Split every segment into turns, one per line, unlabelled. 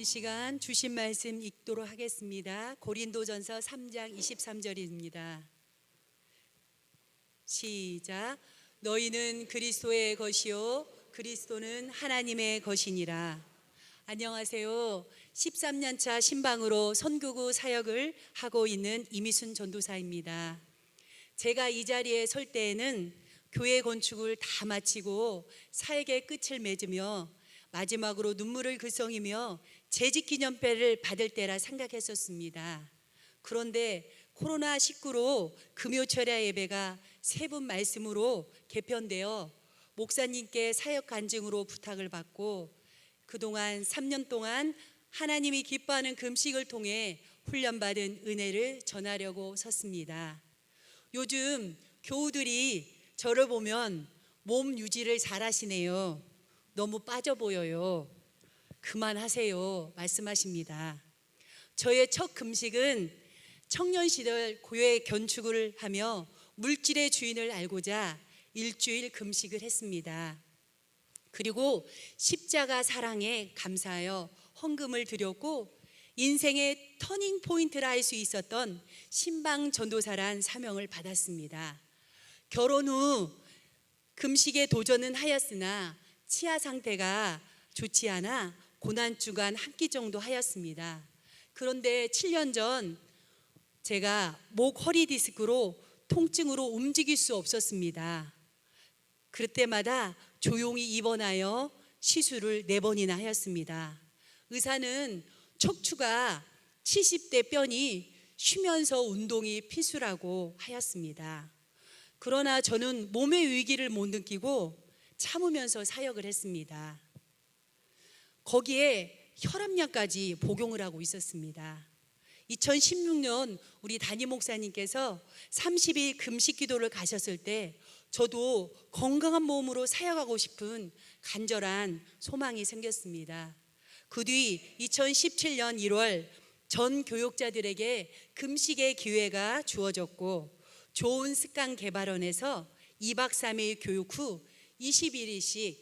이 시간 주신 말씀 읽도록 하겠습니다. 고린도전서 3장 23절입니다. 시작. 너희는 그리스도의 것이요 그리스도는 하나님의 것이니라. 안녕하세요. 13년차 신방으로 선교구 사역을 하고 있는 이미순 전도사입니다. 제가 이 자리에 설 때에는 교회 건축을 다 마치고 사역의 끝을 맺으며 마지막으로 눈물을 글썽이며 재직기념배를 받을 때라 생각했었습니다. 그런데 코로나19로 금요철야 예배가 세 분 말씀으로 개편되어 목사님께 사역 간증으로 부탁을 받고 그동안 3년 동안 하나님이 기뻐하는 금식을 통해 훈련받은 은혜를 전하려고 섰습니다. 요즘 교우들이 저를 보면 몸 유지를 잘하시네요. 너무 빠져 보여요. 그만하세요 말씀하십니다. 저의 첫 금식은 청년 시절 교회 건축을 하며 물질의 주인을 알고자 일주일 금식을 했습니다. 그리고 십자가 사랑에 감사하여 헌금을 드렸고 인생의 터닝 포인트라 할 수 있었던 신방 전도사란 사명을 받았습니다. 결혼 후 금식에 도전은 하였으나 치아 상태가 좋지 않아 고난주간 한 끼 정도 하였습니다. 그런데 7년 전 제가 목 허리 디스크로 통증으로 움직일 수 없었습니다. 그때마다 조용히 입원하여 시술을 4번이나 하였습니다. 의사는 척추가 70대 뼈니 쉬면서 운동이 필수라고 하였습니다. 그러나 저는 몸의 위기를 못 느끼고 참으면서 사역을 했습니다. 거기에 혈압약까지 복용을 하고 있었습니다. 2016년 우리 담임 목사님께서 30일 금식 기도를 가셨을 때 저도 건강한 몸으로 사역하고 싶은 간절한 소망이 생겼습니다. 그 뒤 2017년 1월 전 교육자들에게 금식의 기회가 주어졌고 좋은 습관 개발원에서 2박 3일 교육 후 21일씩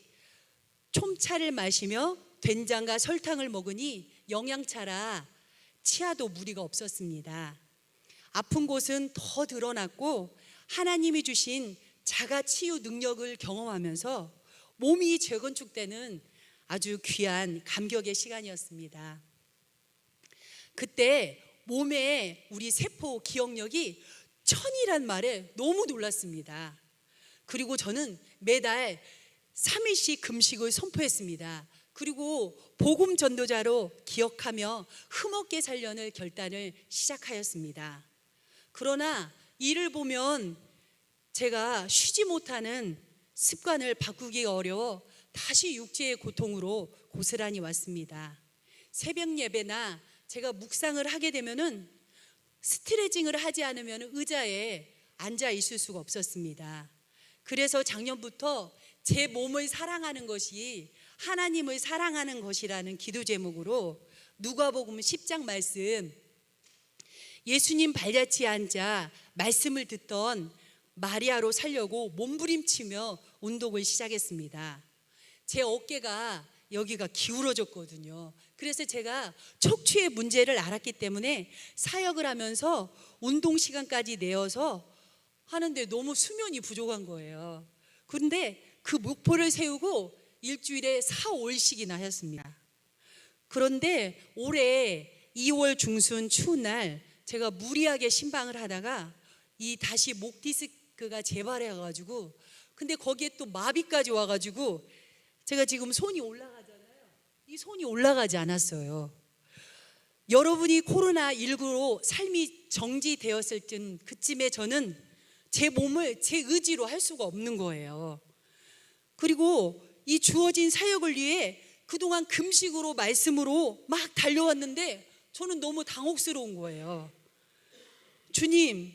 촘차를 마시며 된장과 설탕을 먹으니 영양차라 치아도 무리가 없었습니다. 아픈 곳은 더 드러났고 하나님이 주신 자가치유 능력을 경험하면서 몸이 재건축되는 아주 귀한 감격의 시간이었습니다. 그때 몸에 우리 세포 기억력이 1000이란 말에 너무 놀랐습니다. 그리고 저는 매달 3일씩 금식을 선포했습니다. 그리고 복음 전도자로 기억하며 흠없게 살려는 결단을 시작하였습니다. 그러나 이를 보면 제가 쉬지 못하는 습관을 바꾸기가 어려워 다시 육체의 고통으로 고스란히 왔습니다. 새벽 예배나 제가 묵상을 하게 되면은 스트레칭을 하지 않으면 의자에 앉아 있을 수가 없었습니다. 그래서 작년부터 제 몸을 사랑하는 것이 하나님을 사랑하는 것이라는 기도 제목으로 누가복음 10장 말씀, 예수님 발자취에 앉아 말씀을 듣던 마리아로 살려고 몸부림치며 운동을 시작했습니다. 제 어깨가 여기가 기울어졌거든요. 그래서 제가 척추의 문제를 알았기 때문에 사역을 하면서 운동 시간까지 내어서 하는데 너무 수면이 부족한 거예요. 그런데 그 목표를 세우고 일주일에 4, 5일씩이나 하였습니다. 그런데 올해 2월 중순 추운 날 제가 무리하게 신방을 하다가 다시 목 디스크가 재발해가지고 근데 거기에 또 마비까지 와가지고 제가 지금 손이 올라가잖아요. 이 손이 올라가지 않았어요. 여러분이 코로나19로 삶이 정지되었을 그쯤에 저는 제 몸을 제 의지로 할 수가 없는 거예요. 그리고 이 주어진 사역을 위해 그동안 금식으로 말씀으로 막 달려왔는데 저는 너무 당혹스러운 거예요. 주님,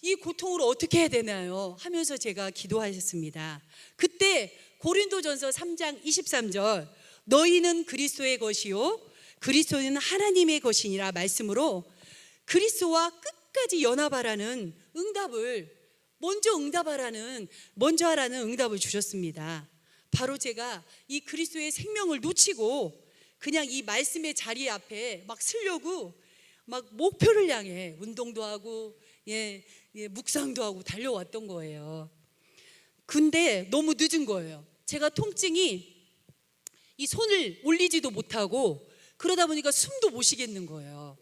이 고통을 어떻게 해야 되나요? 하면서 제가 기도하셨습니다. 그때 고린도전서 3장 23절 너희는 그리스도의 것이요 그리스도는 하나님의 것이니라 말씀으로 그리스도와 끝까지 연합하라는 응답을 먼저 하라는 응답을 주셨습니다. 바로 제가 이 그리스도의 생명을 놓치고 그냥 이 말씀의 자리 앞에 막 서려고 막 목표를 향해 운동도 하고 묵상도 하고 달려왔던 거예요. 근데 너무 늦은 거예요. 제가 통증이 이 손을 올리지도 못하고 그러다 보니까 숨도 못 쉬겠는 거예요.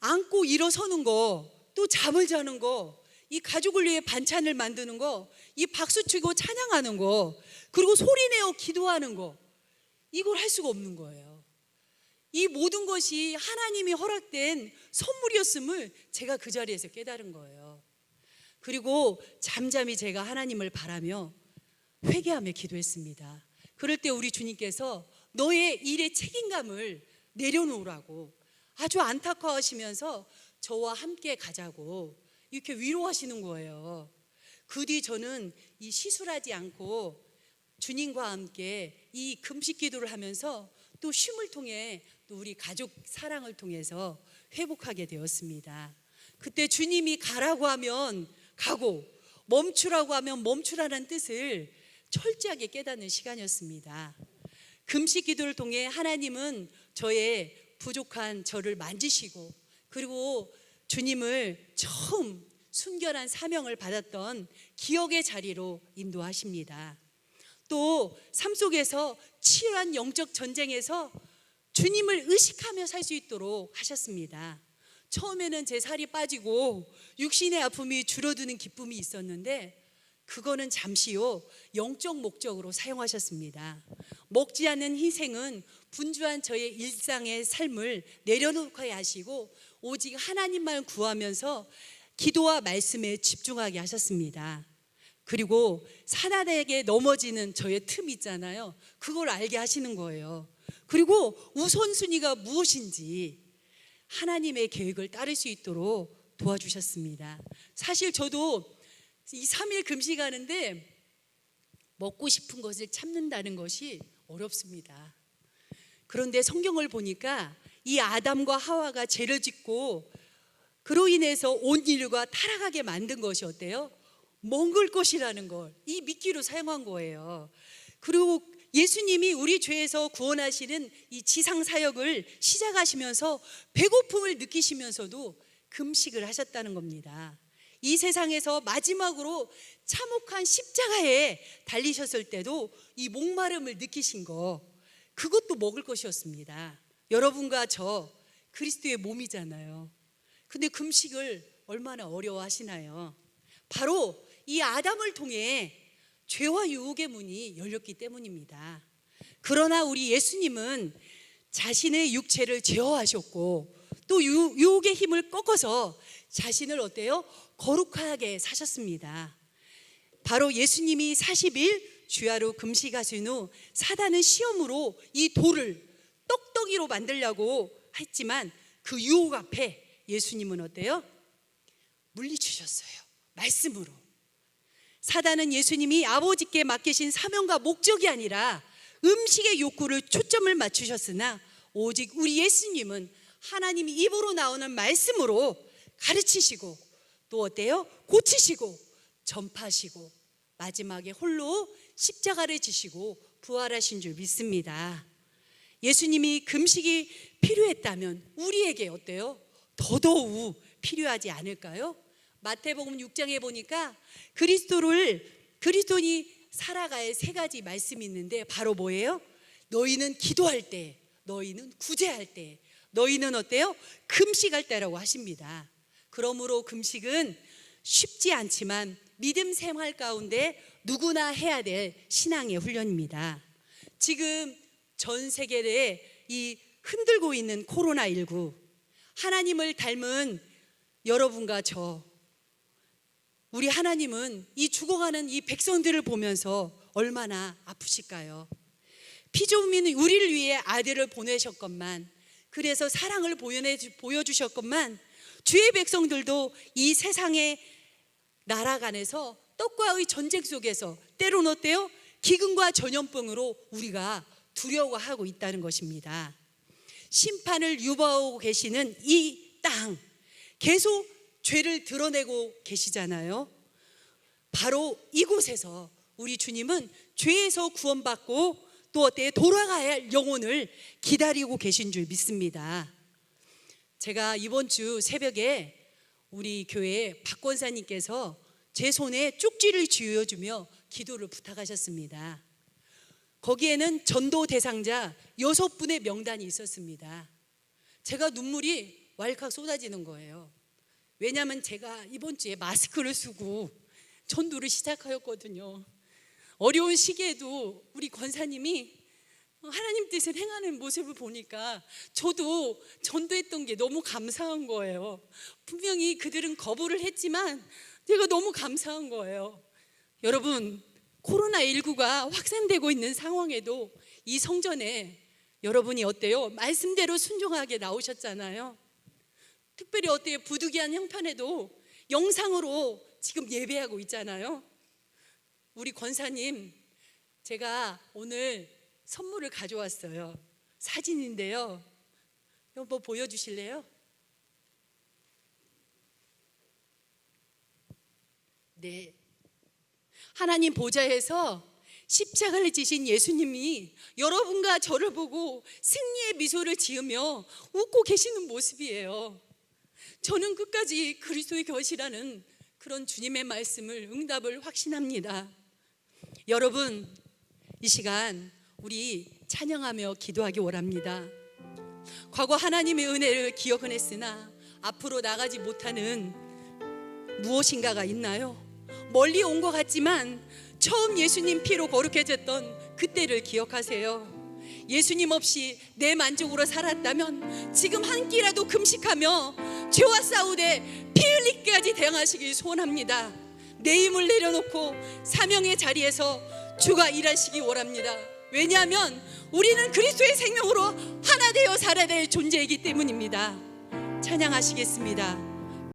앉고 일어서는 거, 또 잠을 자는 거, 이 가족을 위해 반찬을 만드는 거, 이 박수치고 찬양하는 거, 그리고 소리내어 기도하는 거, 이걸 할 수가 없는 거예요. 이 모든 것이 하나님이 허락된 선물이었음을 제가 그 자리에서 깨달은 거예요. 그리고 잠잠히 제가 하나님을 바라며 회개하며 기도했습니다. 그럴 때 우리 주님께서 너의 일의 책임감을 내려놓으라고 아주 안타까워하시면서 저와 함께 가자고 이렇게 위로하시는 거예요. 그 뒤 저는 이 시술하지 않고 주님과 함께 이 금식 기도를 하면서 또 쉼을 통해 또 우리 가족 사랑을 통해서 회복하게 되었습니다. 그때 주님이 가라고 하면 가고 멈추라고 하면 멈추라는 뜻을 철저하게 깨닫는 시간이었습니다. 금식 기도를 통해 하나님은 저의 부족한 저를 만지시고, 그리고 주님을 처음 순결한 사명을 받았던 기억의 자리로 인도하십니다. 또 삶 속에서 치열한 영적 전쟁에서 주님을 의식하며 살 수 있도록 하셨습니다. 처음에는 제 살이 빠지고 육신의 아픔이 줄어드는 기쁨이 있었는데 그거는 잠시요 영적 목적으로 사용하셨습니다. 먹지 않는 희생은 분주한 저의 일상의 삶을 내려놓게 하시고 오직 하나님만 구하면서 기도와 말씀에 집중하게 하셨습니다. 그리고 사단에게 넘어지는 저의 틈 있잖아요. 그걸 알게 하시는 거예요. 그리고 우선순위가 무엇인지 하나님의 계획을 따를 수 있도록 도와주셨습니다. 사실 저도 이 3일 금식하는데 먹고 싶은 것을 참는다는 것이 어렵습니다. 그런데 성경을 보니까 이 아담과 하와가 죄를 짓고 그로 인해서 온 인류가 타락하게 만든 것이 어때요? 먹을 것이라는 걸 이 미끼로 사용한 거예요. 그리고 예수님이 우리 죄에서 구원하시는 이 지상 사역을 시작하시면서 배고픔을 느끼시면서도 금식을 하셨다는 겁니다. 이 세상에서 마지막으로 참혹한 십자가에 달리셨을 때도 이 목마름을 느끼신 거, 그것도 먹을 것이었습니다. 여러분과 저 그리스도의 몸이잖아요. 근데 금식을 얼마나 어려워하시나요? 바로 이 아담을 통해 죄와 유혹의 문이 열렸기 때문입니다. 그러나 우리 예수님은 자신의 육체를 제어하셨고 또 유혹의 힘을 꺾어서 자신을 어때요? 거룩하게 사셨습니다. 바로 예수님이 40일 주야로 금식하신 후 사단은 시험으로 이 돌을 떡덩이로 만들려고 했지만 그 유혹 앞에 예수님은 어때요? 물리치셨어요. 말씀으로. 사단은 예수님이 아버지께 맡기신 사명과 목적이 아니라 음식의 욕구를 초점을 맞추셨으나 오직 우리 예수님은 하나님이 입으로 나오는 말씀으로 가르치시고 또 어때요? 고치시고 전파하시고 마지막에 홀로 십자가를 지시고 부활하신 줄 믿습니다. 예수님이 금식이 필요했다면 우리에게 어때요? 더더욱 필요하지 않을까요? 마태복음 6장에 보니까 그리스도인이 살아갈 세 가지 말씀이 있는데 바로 뭐예요? 너희는 기도할 때, 너희는 구제할 때, 너희는 어때요? 금식할 때라고 하십니다. 그러므로 금식은 쉽지 않지만 믿음 생활 가운데 누구나 해야 될 신앙의 훈련입니다. 지금 전 세계에 이 흔들고 있는 코로나19, 하나님을 닮은 여러분과 저, 우리 하나님은 이 죽어가는 이 백성들을 보면서 얼마나 아프실까요? 피조물인 우리를 위해 아들을 보내셨건만, 그래서 사랑을 보여주셨건만 주의 백성들도 이 세상의 나라간에서 떡과의 전쟁 속에서 때로는 어때요? 기근과 전염병으로 우리가 두려워하고 있다는 것입니다. 심판을 유보하고 계시는 이 땅, 계속 죄를 드러내고 계시잖아요. 바로 이곳에서 우리 주님은 죄에서 구원받고 또 어때요? 돌아가야 할 영혼을 기다리고 계신 줄 믿습니다. 제가 이번 주 새벽에 우리 교회 박 권사님께서 제 손에 쪽지를 쥐어주며 기도를 부탁하셨습니다. 거기에는 전도 대상자 6분의 명단이 있었습니다. 제가 눈물이 왈칵 쏟아지는 거예요. 왜냐하면 제가 이번 주에 마스크를 쓰고 전도를 시작하였거든요. 어려운 시기에도 우리 권사님이 하나님 뜻을 행하는 모습을 보니까 저도 전도했던 게 너무 감사한 거예요. 분명히 그들은 거부를 했지만 제가 너무 감사한 거예요. 여러분, 코로나19가 확산되고 있는 상황에도 이 성전에 여러분이 어때요? 말씀대로 순종하게 나오셨잖아요. 특별히 어때요? 부득이한 형편에도 영상으로 지금 예배하고 있잖아요. 우리 권사님, 제가 오늘 선물을 가져왔어요. 사진인데요. 한번 보여주실래요? 네. 하나님 보좌에서 십자가를 지신 예수님이 여러분과 저를 보고 승리의 미소를 지으며 웃고 계시는 모습이에요. 저는 끝까지 그리스도의 것이라는 그런 주님의 말씀을 응답을 확신합니다. 여러분, 이 시간 우리 찬양하며 기도하기 원합니다. 과거 하나님의 은혜를 기억은 했으나 앞으로 나가지 못하는 무엇인가가 있나요? 멀리 온 것 같지만 처음 예수님 피로 거룩해졌던 그때를 기억하세요. 예수님 없이 내 만족으로 살았다면 지금 한 끼라도 금식하며 죄와 싸우되 피 흘리기까지 대항하시길 소원합니다. 내 힘을 내려놓고 사명의 자리에서 주가 일하시기 원합니다. 왜냐하면 우리는 그리스도의 생명으로 하나 되어 살아야 될 존재이기 때문입니다. 찬양하시겠습니다.